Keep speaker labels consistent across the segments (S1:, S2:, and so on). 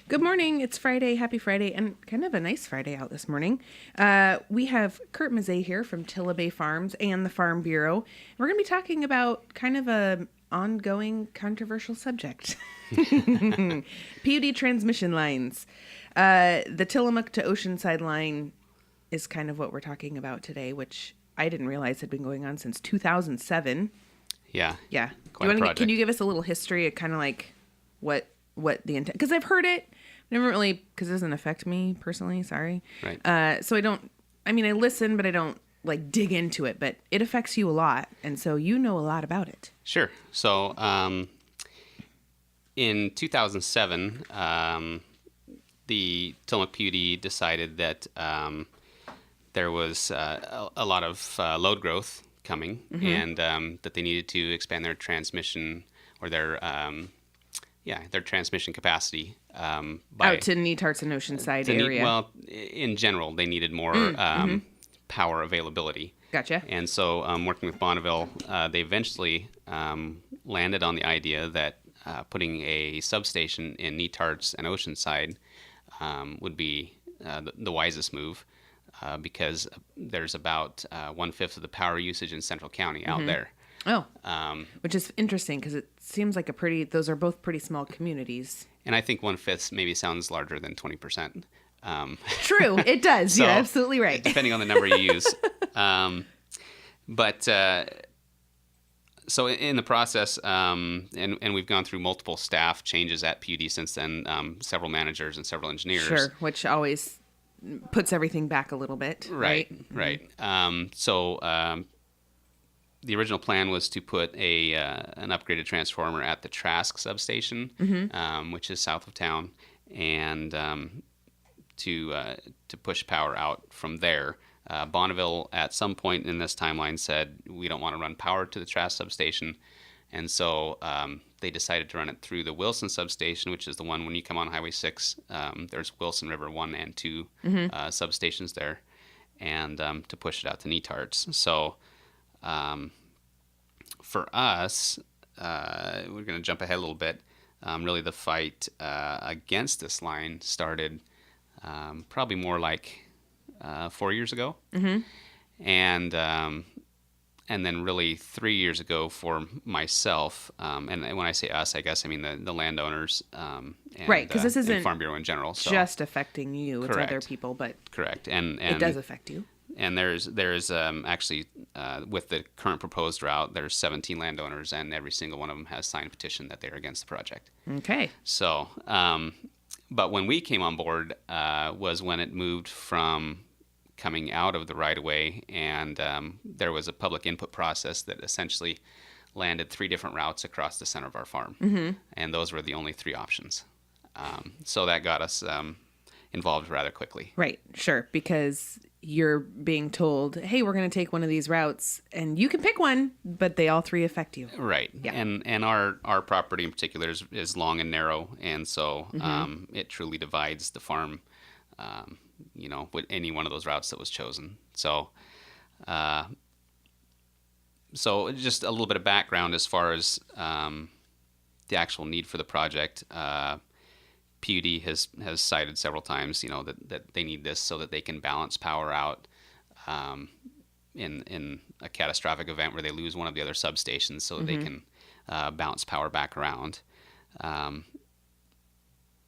S1: Good morning. It's Friday. Happy Friday, and kind of a nice Friday out this morning. We have Kurt Mizee here from Tillamook Farms and the Farm Bureau. We're going to be talking about kind of a ongoing controversial subject. PUD transmission lines. The Tillamook to Oceanside line is kind of what we're talking about today, which I didn't realize had been going on since 2007.
S2: Yeah.
S1: Yeah.
S2: Quite a project.
S1: Can you give us a little history of kind of like what the intent? Because I've heard it, never really, because it doesn't affect me personally. Sorry.
S2: Right.
S1: So I don't. I mean, I listen, but I don't like dig into it. But it affects you a lot, and so you know a lot about it.
S2: Sure. So in 2007, the Tillamook PUD decided that there was a lot of load growth coming, and that they needed to expand their transmission or their transmission capacity
S1: Out to Neatarts and Oceanside area.
S2: Well, in general, they needed more power availability.
S1: Gotcha.
S2: And so, working with Bonneville, they eventually landed on the idea that putting a substation in Neatarts and Oceanside would be the wisest move, because there's about 1/5 of the power usage in Central County out there.
S1: Oh, which is interesting because it seems like those are both pretty small communities.
S2: And I think 1/5 maybe sounds larger than 20%.
S1: True, it does.
S2: So,
S1: You're absolutely right.
S2: Depending on the number you use. So in the process, and we've gone through multiple staff changes at PUD since then, several managers and several engineers.
S1: Sure, which always puts everything back a little bit.
S2: Right. The original plan was to put an upgraded transformer at the Trask substation, which is south of town, and to push power out from there. Bonneville, at some point in this timeline, said we don't want to run power to the Trask substation, and so they decided to run it through the Wilson substation, which is the one when you come on Highway 6. There's Wilson River 1 and 2 substations there, and to push it out to Neatarts. So for us, we're going to jump ahead a little bit. Really, the fight against this line started probably more like 4 years ago, and then really 3 years ago for myself. And when I say us, I guess I mean the landowners, and,
S1: right? Because this isn't
S2: and Farm Bureau in general. So.
S1: Just affecting you; it's
S2: Correct.
S1: other people, but
S2: correct, and
S1: it does affect you.
S2: And there's actually with the current proposed route, there's 17 landowners, and every single one of them has signed a petition that they're against the project.
S1: Okay.
S2: So, but when we came on board was when it moved from coming out of the right-of-way, and there was a public input process that essentially landed 3 different routes across the center of our farm, and those were the only 3 options. So that got us involved rather quickly.
S1: Right, sure, because you're being told, hey, we're going to take one of these routes, and you can pick one, but they all 3 affect you.
S2: Right,
S1: yeah.
S2: And our property in particular is long and narrow, and so it truly divides the farm, with any one of those routes that was chosen. So just a little bit of background as far as the actual need for the project. PUD has cited several times, that they need this so that they can balance power out in a catastrophic event where they lose one of the other substations, so that they can bounce power back around.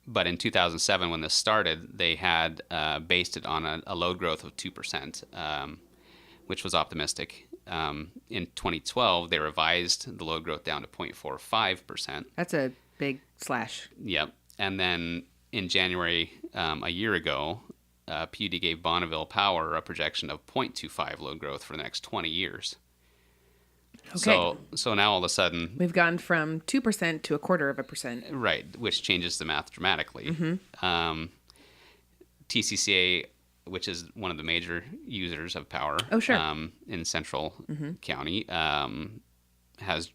S2: But in 2007, when this started, they had based it on a load growth of 2%, which was optimistic. In 2012, they revised the load growth down to 0.45%.
S1: That's a big slash.
S2: Yep. And then in January a year ago, PUD gave Bonneville Power a projection of 0.25 load growth for the next 20 years.
S1: Okay.
S2: So now all of a sudden
S1: we've gone from 2% to 1/4%.
S2: Right, which changes the math dramatically. TCCA, which is one of the major users of power, in Central County, has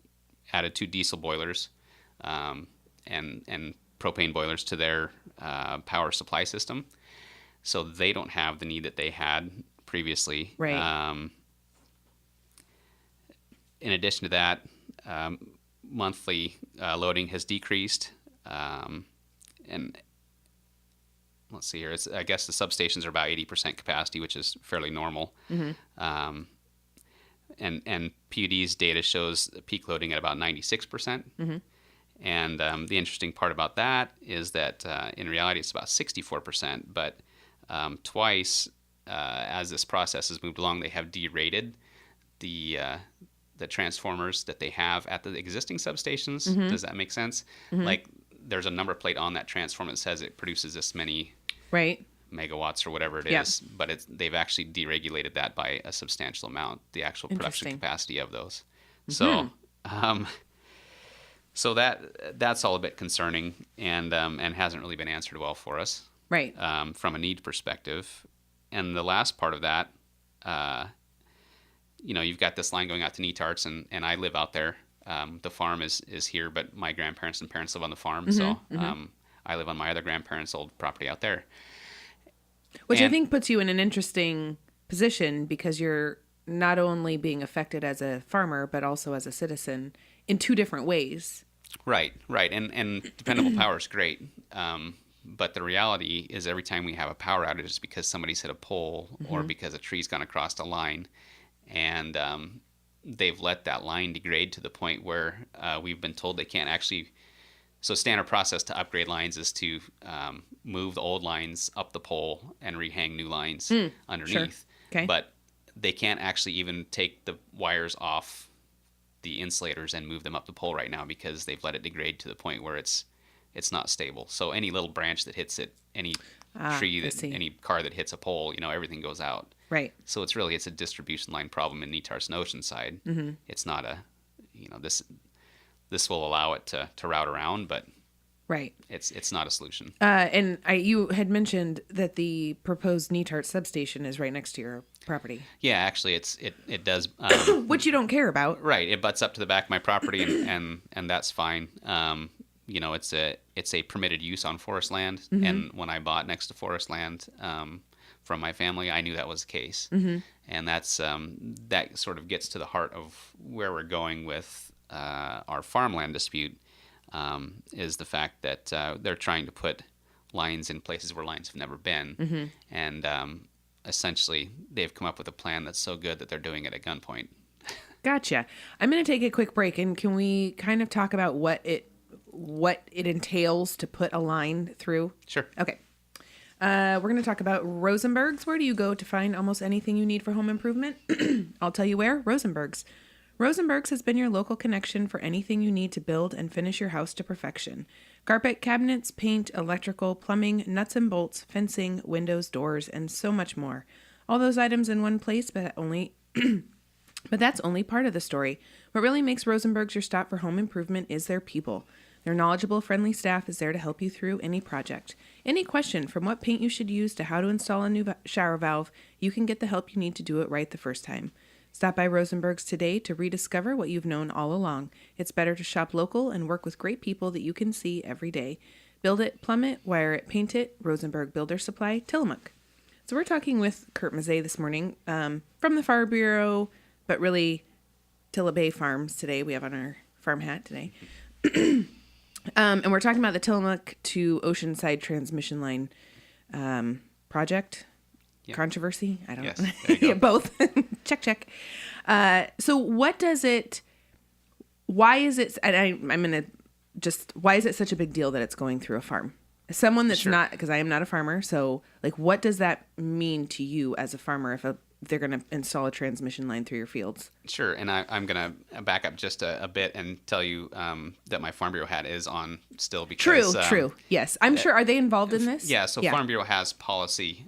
S2: added 2 diesel boilers and propane boilers to their power supply system, so they don't have the need that they had previously.
S1: Right.
S2: In addition to that, monthly loading has decreased, and let's see here. I guess the substations are about 80% capacity, which is fairly normal. And PUD's data shows peak loading at about 96%. And the interesting part about that is that in reality it's about 64%. But twice, as this process has moved along, they have derated the transformers that they have at the existing substations. Does that make sense? Like, there's a number plate on that transformer that says it produces this many megawatts or whatever it is, but they've actually deregulated that by a substantial amount, the actual production capacity of those. So so that's all a bit concerning, and hasn't really been answered well for us, from a need perspective. And the last part of that, you've got this line going out to Netarts, and I live out there. The farm is here, but my grandparents and parents live on the farm, so I live on my other grandparents' old property out there.
S1: Which I think puts you in an interesting position, because you're not only being affected as a farmer, but also as a citizen in two different ways. Right.
S2: And dependable power is great. But the reality is every time we have a power outage, it's because somebody's hit a pole or because a tree's gone across a line. And they've let that line degrade to the point where we've been told they can't actually. So standard process to upgrade lines is to move the old lines up the pole and rehang new lines underneath.
S1: Sure. Okay.
S2: But they can't actually even take the wires off the insulators and move them up the pole right now, because they've let it degrade to the point where it's not stable. So any little branch that hits it, any tree any car that hits a pole, everything goes out.
S1: Right.
S2: So it's a distribution line problem in Netarts and Oceanside. It's not this will allow it to route around, but it's not a solution.
S1: And you had mentioned that the proposed Netarts substation is right next to your property.
S2: Yeah, actually, it does.
S1: Which you don't care about.
S2: Right. It butts up to the back of my property, and that's fine. It's a permitted use on forest land, and when I bought next to forest land from my family, I knew that was the case. And that's that sort of gets to the heart of where we're going with our farmland dispute, is the fact that they're trying to put lines in places where lines have never been, and essentially they've come up with a plan that's so good that they're doing it at gunpoint.
S1: Gotcha. I'm going to take a quick break, and can we kind of talk about what it entails to put a line through?
S2: Sure.
S1: Okay. We're going to talk about Rosenberg's. Where do you go to find almost anything you need for home improvement? I'll tell you where. Rosenberg's. Rosenberg's has been your local connection for anything you need to build and finish your house to perfection. Carpet, cabinets, paint, electrical, plumbing, nuts and bolts, fencing, windows, doors, and so much more. All those items in one place, but that's only part of the story. What really makes Rosenberg's your stop for home improvement is their people. Their knowledgeable, friendly staff is there to help you through any project. Any question, from what paint you should use to how to install a new shower valve, you can get the help you need to do it right the first time. Stop by Rosenberg's today to rediscover what you've known all along. It's better to shop local and work with great people that you can see every day. Build it, plumb it, wire it, paint it. Rosenberg Builder Supply, Tillamook. So we're talking with Kurt Mizee this morning from the Farm Bureau, but really Tillamook Farms today. We have on our farm hat today. And we're talking about the Tillamook to Oceanside transmission line project. Yep. Controversy? I don't know. Yeah, both. check. So what does it, why is it, and I'm going to just, why is it such a big deal that it's going through a farm? Someone that's not, because I am not a farmer, so like what does that mean to you as a farmer if they're going to install a transmission line through your fields?
S2: Sure, and I'm going to back up just a bit and tell you that my Farm Bureau hat is on still because...
S1: True. Yes, I'm sure. Are they involved in this?
S2: Yeah, so Farm Bureau has policy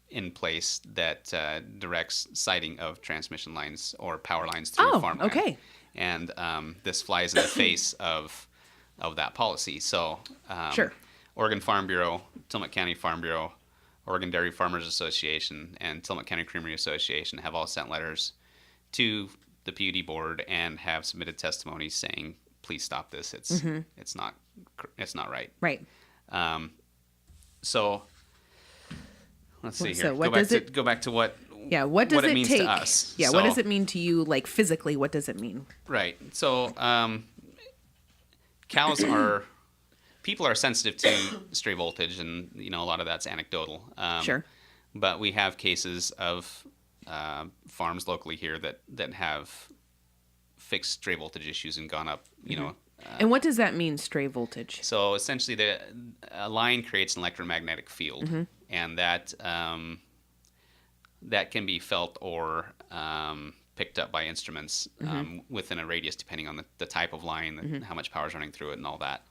S2: in place that directs siting of transmission lines or power lines through farmland.
S1: Okay.
S2: And this flies in the face of that policy. So
S1: sure.
S2: Oregon Farm Bureau, Tillamook County Farm Bureau, Oregon Dairy Farmers Association, and Tillamook County Creamery Association have all sent letters to the PUD board and have submitted testimonies saying, please stop this. It's not right.
S1: Right.
S2: So let's see here.
S1: So
S2: go back to what
S1: what does
S2: it
S1: it
S2: means
S1: take?
S2: to us.
S1: Yeah, what does it mean to you, like physically? What does it mean?
S2: Right. So cows are people are sensitive to stray voltage, and a lot of that's anecdotal.
S1: Sure.
S2: But we have cases of farms locally here that have fixed stray voltage issues and gone up.
S1: And what does that mean, stray voltage?
S2: So essentially, a line creates an electromagnetic field, and that can be felt or picked up by instruments within a radius, depending on the type of line, how much power is running through it, and all that.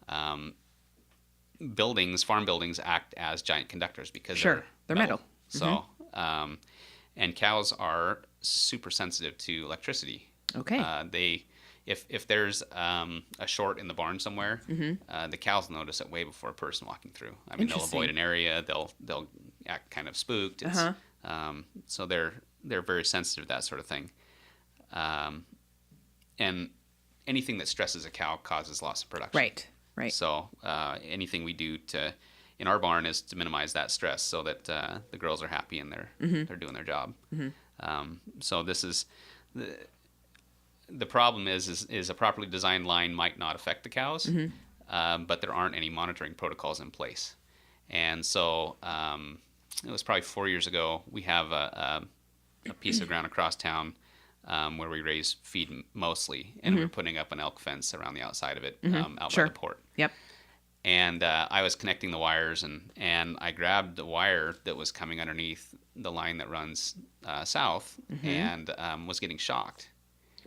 S2: Farm buildings act as giant conductors because they're metal. So, and cows are super sensitive to electricity.
S1: Okay.
S2: If there's a short in the barn somewhere, the cows notice it way before a person walking through. I mean, they'll avoid an area. They'll act kind of spooked. So they're very sensitive to that sort of thing. And anything that stresses a cow causes loss of production.
S1: Right.
S2: So anything we do in our barn is to minimize that stress so that the girls are happy and they're doing their job. So this is the problem is a properly designed line might not affect the cows, but there aren't any monitoring protocols in place. And so it was probably 4 years ago. We have a piece of ground across town where we raise feed mostly, and we're putting up an elk fence around the outside of it, out by the port.
S1: Yep.
S2: And I was connecting the wires, and I grabbed the wire that was coming underneath the line that runs south, and was getting shocked.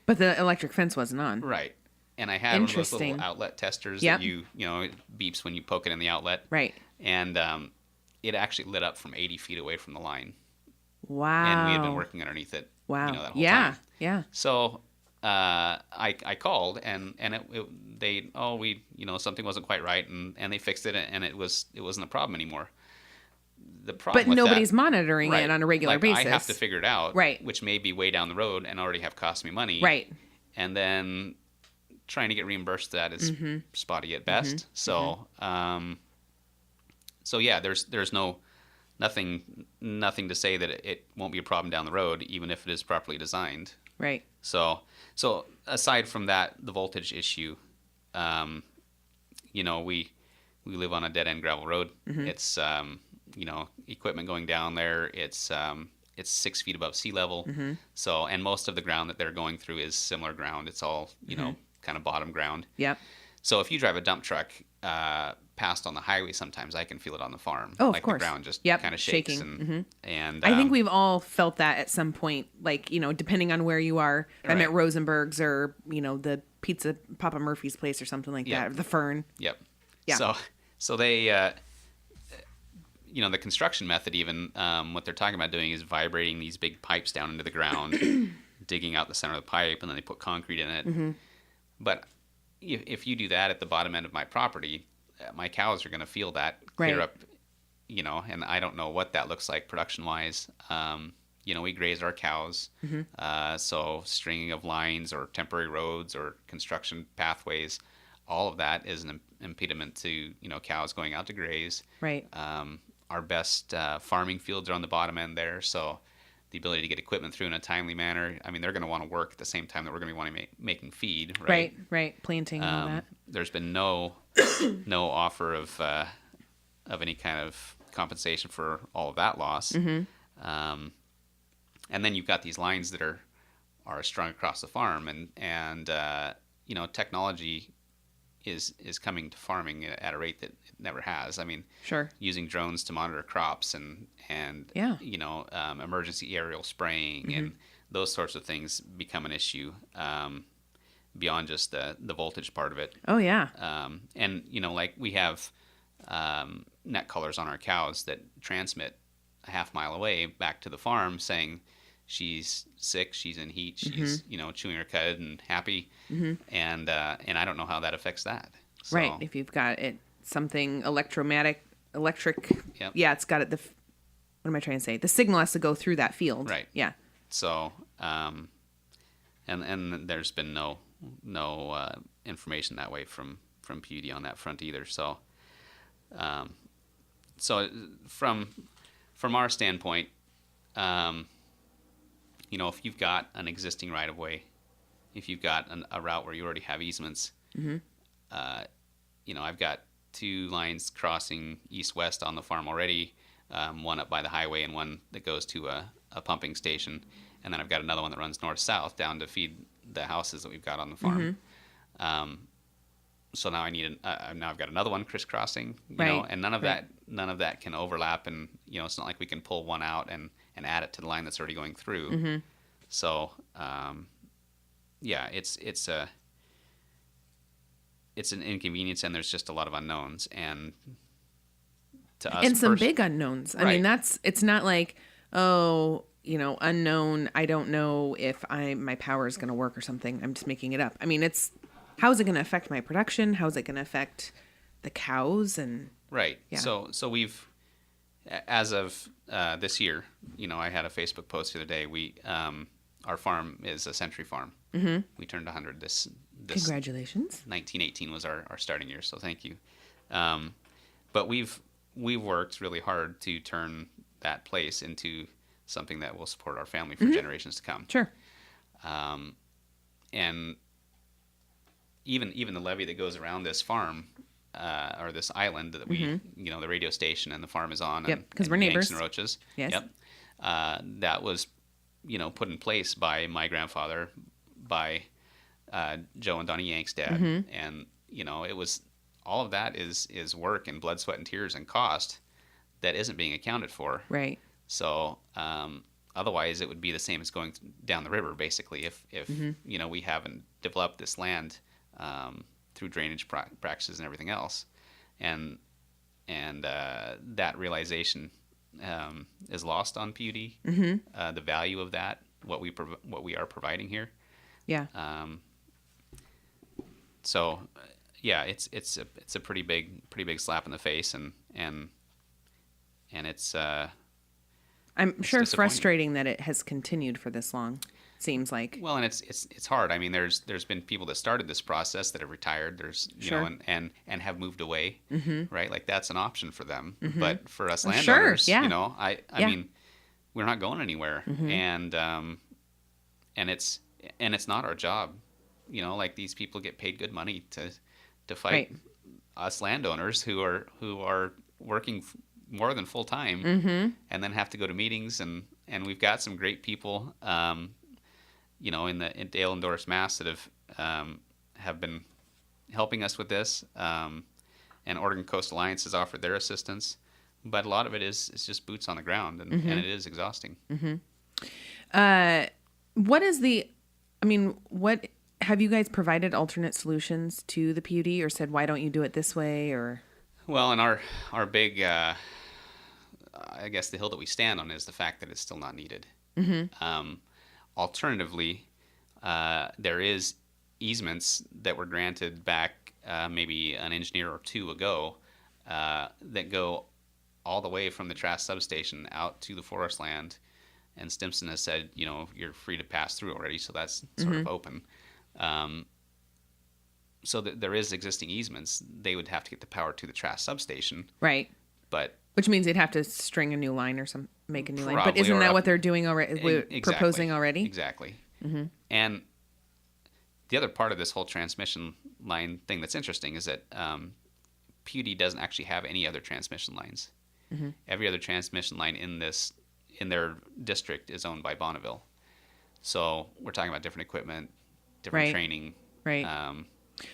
S1: But the electric fence wasn't on.
S2: Right. And I had one of those little outlet testers that it beeps when you poke it in the outlet.
S1: Right.
S2: And it actually lit up from 80 feet away from the line.
S1: Wow.
S2: And we had been working underneath it.
S1: Wow.
S2: That whole time.
S1: Yeah.
S2: So I called, and something wasn't quite right, and they fixed it, and it wasn't a problem anymore. The problem
S1: but nobody's monitoring it on a regular basis.
S2: I have to figure it out,
S1: right?
S2: Which may be way down the road and already have cost me money,
S1: right? And
S2: then trying to get reimbursed that is spotty at best. So, so yeah, there's nothing to say that it won't be a problem down the road, even if it is properly designed.
S1: Right.
S2: So aside from that, the voltage issue, we live on a dead end gravel road. It's equipment going down there. It's 6 feet above sea level. So, and most of the ground that they're going through is similar ground. It's all kind of bottom ground.
S1: Yep.
S2: So if you drive a dump truck past on the highway, sometimes I can feel it on the farm.
S1: Oh,
S2: like
S1: of course.
S2: The ground just kind of shakes.
S1: Shaking.
S2: And
S1: I think we've all felt that at some point, like, depending on where you are. Right. I'm at Rosenberg's or, the Pizza Papa Murphy's place or something like that, or the Fern.
S2: Yep. Yeah. So they, the construction method even, what they're talking about doing is vibrating these big pipes down into the ground, digging out the center of the pipe, and then they put concrete in it. But if you do that at the bottom end of my property, my cows are going to feel that clear up, and I don't know what that looks like production-wise. We graze our cows, so stringing of lines or temporary roads or construction pathways, all of that is an impediment to, cows going out to graze.
S1: Right.
S2: Our best farming fields are on the bottom end there, so the ability to get equipment through in a timely manner. I mean, they're going to want to work at the same time that we're going to be wanting making feed, right?
S1: Right. Planting and all that.
S2: There's been no offer of any kind of compensation for all of that loss. And then you've got these lines that are strung across the farm, and technology is coming to farming at a rate that it never has. I mean,
S1: sure.
S2: Using drones to monitor crops and emergency aerial spraying and those sorts of things become an issue beyond just the voltage part of it.
S1: Oh yeah.
S2: And like we have net collars on our cows that transmit a half mile away back to the farm saying she's sick, she's in heat, she's chewing her cud and happy, and I don't know how that affects that. So,
S1: right. If you've got something electric,
S2: yep.
S1: Yeah, it's got it. What am I trying to say? The signal has to go through that field.
S2: Right.
S1: Yeah.
S2: So, and there's been no information that way from PUD on that front either. So, so from our standpoint, if you've got an existing right of way, if you've got a route where you already have easements, I've got 2 lines crossing east-west on the farm already, one up by the highway and one that goes to a pumping station. And then I've got another one that runs north-south down to feed the houses that we've got on the farm. So now now I've got another one crisscrossing, and none of that can overlap. And, it's not like we can pull one out and add it to the line that's already going through. So, it's an inconvenience, and there's just a lot of unknowns, and to us,
S1: and some big unknowns. I mean, it's not like, unknown. I don't know if my power is going to work or something. I'm just making it up. I mean, how is it going to affect my production? How is it going to affect the cows? And
S2: right. Yeah. So we've, as of this year, I had a Facebook post the other day. Our farm is a century farm. We turned 100 this
S1: Congratulations.
S2: 1918 was our starting year, so thank you. But we've worked really hard to turn that place into something that will support our family for generations to come.
S1: Sure.
S2: And even the levee that goes around this farm, or this island that we, the radio station and the farm is on.
S1: Yep, because we're neighbors.
S2: Yanks and Roaches.
S1: Yes.
S2: Yep. That was, put in place by my grandfather, by Joe and Donnie Yank's dad, and it was all of that is work and blood, sweat, and tears and cost that isn't being accounted for.
S1: Right.
S2: So otherwise, it would be the same as going down the river, basically. If we haven't developed this land through drainage practices and everything else, and that realization is lost on PUD. The value of that, what we are providing here.
S1: Yeah.
S2: So, it's a pretty big slap in the face, and it's.
S1: I'm sure frustrating that it has continued for this long. Seems like.
S2: Well, and it's hard. I mean, there's been people that started this process that have retired. There's and have moved away, right? Like that's an option for them. But for us landowners, I mean, we're not going anywhere, and it's not our job. Like these people get paid good money to fight us landowners who are working more than full time, and then have to go to meetings, and we've got some great people, in Dale and Doris Mass that have been helping us with this, and Oregon Coast Alliance has offered their assistance, but a lot of it is just boots on the ground, and it is exhausting.
S1: What have you guys provided alternate solutions to the PUD, or said, why don't you do it this way? Or
S2: well, and our big, I guess the hill that we stand on is the fact that it's still not needed. Alternatively, there is easements that were granted back maybe an engineer or two ago that go all the way from the Trask substation out to the forest land, and Stimson has said, you're free to pass through already, so that's sort of open. So that there is existing easements. They would have to get the power to the Trask substation,
S1: right?
S2: But
S1: which means they'd have to string a new line or make a new line. But
S2: Probably,
S1: isn't
S2: or
S1: that
S2: up-
S1: what they're doing already?
S2: Exactly.
S1: Proposing already?
S2: Exactly. And the other part of this whole transmission line thing that's interesting is that PUD doesn't actually have any other transmission lines. Every other transmission line in their district is owned by Bonneville. So we're talking about different equipment, different training.
S1: Right.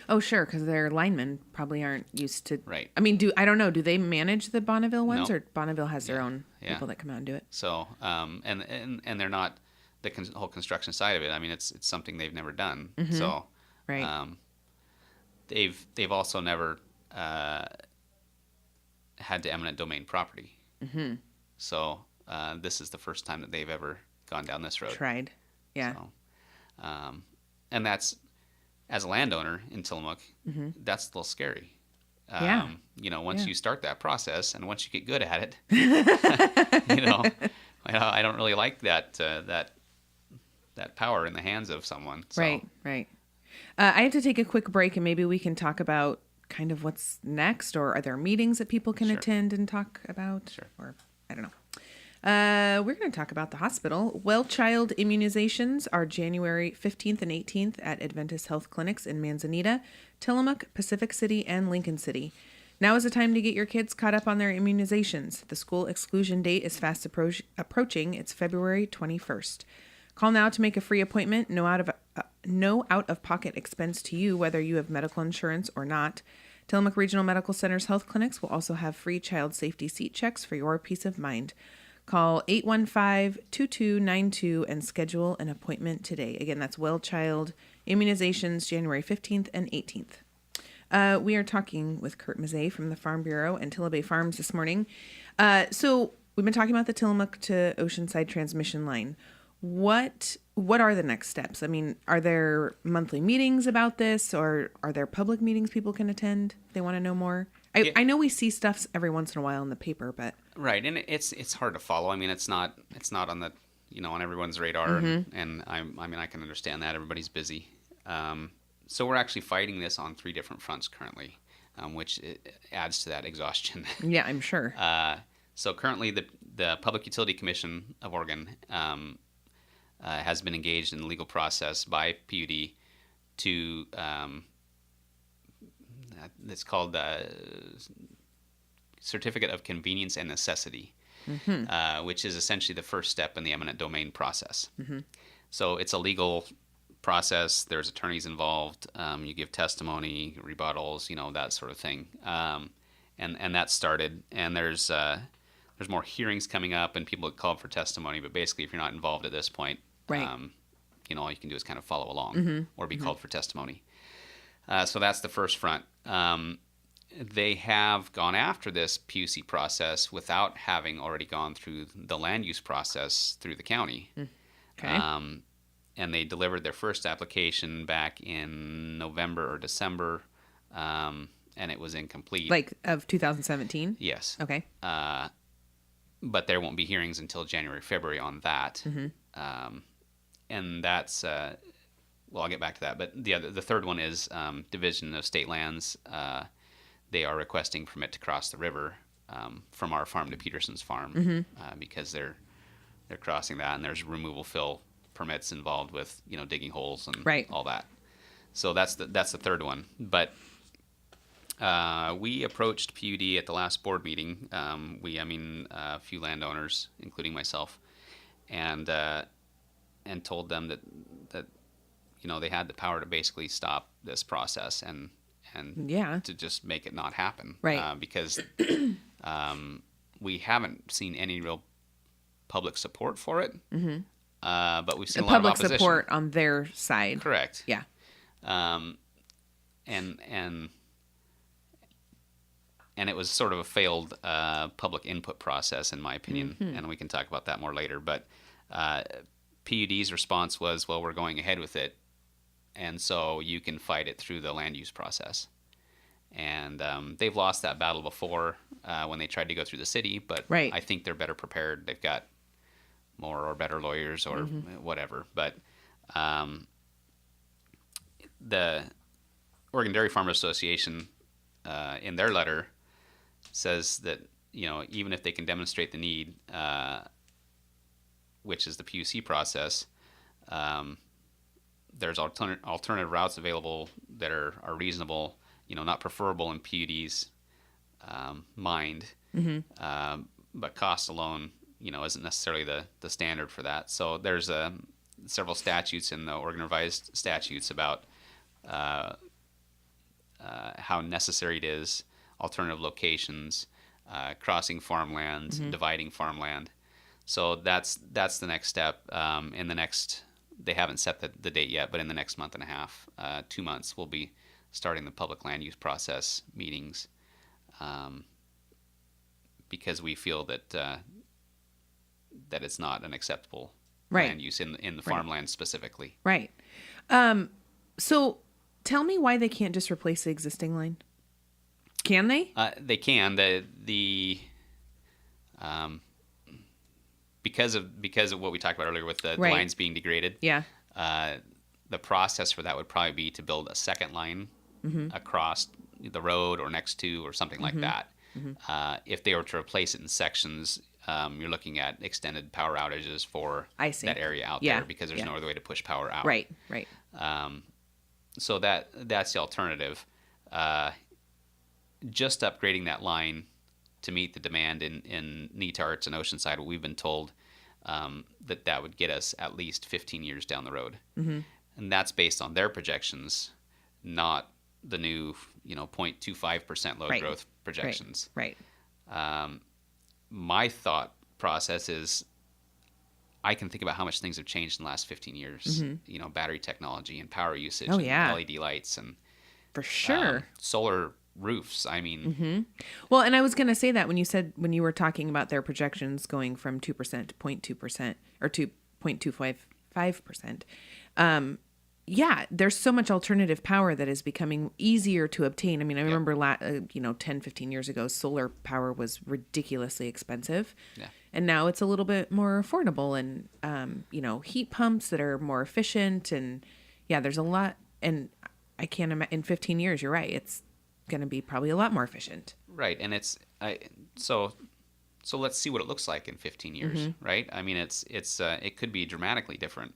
S1: Oh, sure, because their linemen probably aren't used to.
S2: Right.
S1: I mean, I don't know. Do they manage the Bonneville ones,
S2: No.
S1: or Bonneville has their own people that come out and do it?
S2: So, and they're not the whole construction side of it. I mean, it's something they've never done. So,
S1: right.
S2: They've also never had to eminent domain property. So this is the first time that they've ever gone down this road.
S1: Tried. Yeah.
S2: So, and that's, as a landowner in Tillamook, that's a little scary. Once you start that process, and once you get good at it, I don't really like that power in the hands of someone. So.
S1: Right. I have to take a quick break, and maybe we can talk about kind of what's next, or are there meetings that people can attend and talk about?
S2: Sure.
S1: Or I don't know. We're going to talk about the hospital. Well child immunizations are January 15th and 18th at Adventist Health Clinics in Manzanita, Tillamook, Pacific City, and Lincoln City. Now is the time to get your kids caught up on their immunizations. The school exclusion date is fast approaching. It's February 21st. Call now to make a free appointment. No out-of-pocket expense to you, whether you have medical insurance or not. Tillamook Regional Medical Center's health clinics will also have free child safety seat checks for your peace of mind. Call 815-2292 and schedule an appointment today. Again, that's Well Child Immunizations, January 15th and 18th. We are talking with Kurt Mizee from the Farm Bureau and Tillamook Farms this morning. So we've been talking about the Tillamook to Oceanside transmission line. What are the next steps? I mean, are there monthly meetings about this, or are there public meetings people can attend if they want to know more? I know we see stuff every once in a while in the paper, but
S2: right, and it's hard to follow. I mean, it's not on the on everyone's radar, and I mean I can understand that everybody's busy. So we're actually fighting this on 3 different fronts currently, which adds to that exhaustion.
S1: Yeah, I'm sure.
S2: So currently, the Public Utility Commission of Oregon has been engaged in the legal process by PUD to it's called the Certificate of Convenience and Necessity, which is essentially the first step in the eminent domain process. So it's a legal process. There's attorneys involved. You give testimony, rebuttals, that sort of thing. And that started. And there's more hearings coming up and people that call for testimony. But basically, if you're not involved at this point,
S1: right.
S2: All you can do is kind of follow along or be called for testimony. So that's the first front. They have gone after this PUC process without having already gone through the land use process through the county.
S1: Okay.
S2: And they delivered their first application back in November or December, and it was incomplete.
S1: Like of 2017?
S2: Yes.
S1: Okay.
S2: But there won't be hearings until January, February on that. And that's, I'll get back to that. But the third one is Division of State Lands. They are requesting permit to cross the river from our farm to Peterson's farm because they're crossing that, and there's removal fill permits involved with digging holes and all that. So that's the third one. But we approached PUD at the last board meeting. A few landowners, including myself, and told them that they had the power to basically stop this process and to just make it not happen.
S1: Right.
S2: Because we haven't seen any real public support for it. But we've seen a lot of opposition.
S1: Public support on their side.
S2: Correct.
S1: Yeah.
S2: And it was sort of a failed public input process, in my opinion, and we can talk about that more later. But PUD's response was, well, we're going ahead with it, and so you can fight it through the land use process. And they've lost that battle before when they tried to go through the city, but I think they're better prepared. They've got more or better lawyers or whatever. But the Oregon Dairy Farmers Association, in their letter, says that even if they can demonstrate the need, which is the PUC process, there's alternative routes available that are reasonable, not preferable in PUD's mind, but cost alone, isn't necessarily the standard for that. So there's several statutes in the Oregon Revised Statutes about how necessary it is, alternative locations, crossing farmlands, dividing farmland. So that's the next step. They haven't set the date yet, but in the next month and a half, 2 months, we'll be starting the public land use process meetings, because we feel that it's not an acceptable land use in the farmland specifically. Right.
S1: So tell me why they can't just replace the existing line. Can they?
S2: They can. Because of what we talked about earlier with the lines being degraded.
S1: Yeah.
S2: The process for that would probably be to build a second line across the road or next to or something like that. If they were to replace it in sections, you're looking at extended power outages for
S1: I see.
S2: that area out
S1: Yeah.
S2: there because there's
S1: Yeah.
S2: no other way to push power out.
S1: Right. Right.
S2: So that's the alternative. Just upgrading that line to meet the demand in Netarts and Oceanside, we've been told that would get us at least 15 years down the road. Mm-hmm. And that's based on their projections, not the new 0.25% load
S1: Right.
S2: growth projections.
S1: Right.
S2: My thought process is I can think about how much things have changed in the last 15 years. Mm-hmm. Battery technology and power usage and LED lights and
S1: For sure.
S2: solar roofs. I mean,
S1: Mm-hmm. Well, and I was going to say that when you were talking about their projections going from 2% to 0.2% or to 0.255%. Yeah, there's so much alternative power that is becoming easier to obtain. I mean, I remember 10, 15 years ago, solar power was ridiculously expensive.
S2: Yeah.
S1: And now it's a little bit more affordable and, heat pumps that are more efficient. And yeah, there's a lot. And I can't imagine in 15 years, you're right. It's going to be probably a lot more efficient.
S2: Right. And so let's see what it looks like in 15 years,
S1: Mm-hmm.
S2: right? I mean, it could be dramatically different.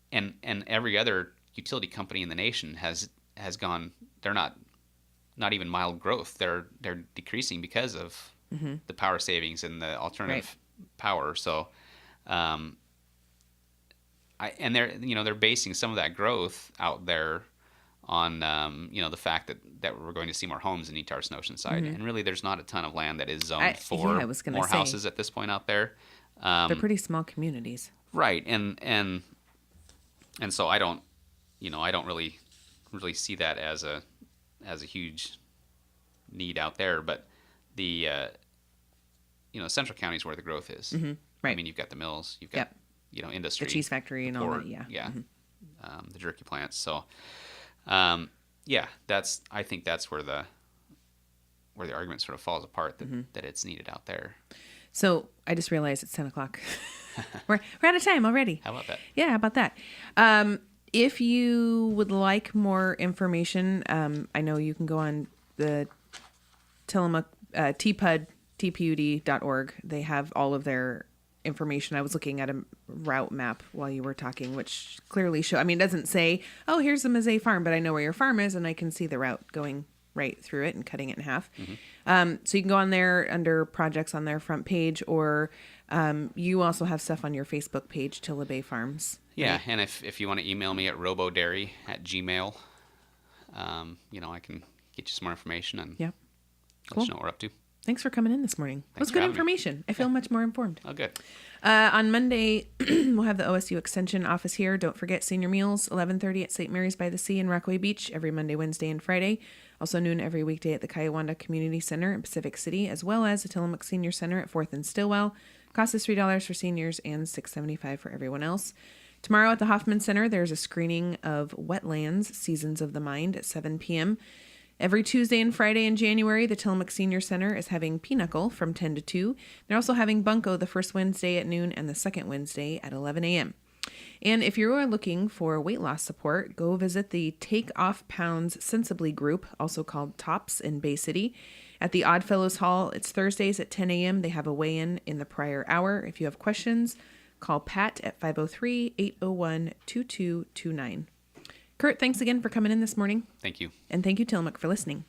S2: And every other utility company in the nation has gone. They're not even mild growth. They're decreasing because of the power savings and the alternative power. So, they're basing some of that growth out there on the fact that we're going to see more homes in Netarts and Oceanside, and really there's not a ton of land that is zoned for more houses at this point out there.
S1: They're pretty small communities,
S2: right? And so I don't really see that as a huge need out there, but the Central County is where the growth is.
S1: Mm-hmm. Right.
S2: I mean, you've got the mills, you've got industry,
S1: the cheese factory, and all that. Yeah.
S2: Yeah. Mm-hmm. The jerky plants. So, I think that's where the argument sort of falls apart that it's needed out there.
S1: So I just realized it's 10 o'clock. we're out of time already.
S2: How about that?
S1: Yeah, how about that? If you would like more information, I know you can go on the Tillamook TPUD.org. They have all of their information. I was looking at a route map while you were talking, which clearly show. I mean, it doesn't say, "Oh, here's the Mizee farm," but I know where your farm is, and I can see the route going right through it and cutting it in half. Mm-hmm. So you can go on there under projects on their front page, or you also have stuff on your Facebook page, Tillamook Farms.
S2: Yeah,
S1: right?
S2: and if you want to email me at robodairy@gmail.com, I can get you some more information and let you know what we're up to.
S1: Thanks for coming in this morning. It was good information. I feel much more informed.
S2: Oh, good.
S1: On Monday, we'll have the OSU Extension office here. Don't forget senior meals, 11:30 at St. Mary's by the Sea in Rockaway Beach every Monday, Wednesday, and Friday. Also noon every weekday at the Kiowanda Community Center in Pacific City, as well as the Tillamook Senior Center at 4th and Stillwell. Cost is $3 for seniors and $6.75 for everyone else. Tomorrow at the Hoffman Center, there's a screening of Wetlands, Seasons of the Mind at 7 p.m. Every Tuesday and Friday in January, the Tillamook Senior Center is having Pinochle from 10 to 2. They're also having Bunko the first Wednesday at noon and the second Wednesday at 11 a.m. And if you are looking for weight loss support, go visit the Take Off Pounds Sensibly group, also called TOPS in Bay City. At the Oddfellows Hall, it's Thursdays at 10 a.m. They have a weigh-in in the prior hour. If you have questions, call Pat at 503-801-2229. Kurt, thanks again for coming in this morning.
S2: Thank you.
S1: And thank you, Tillamook, for listening.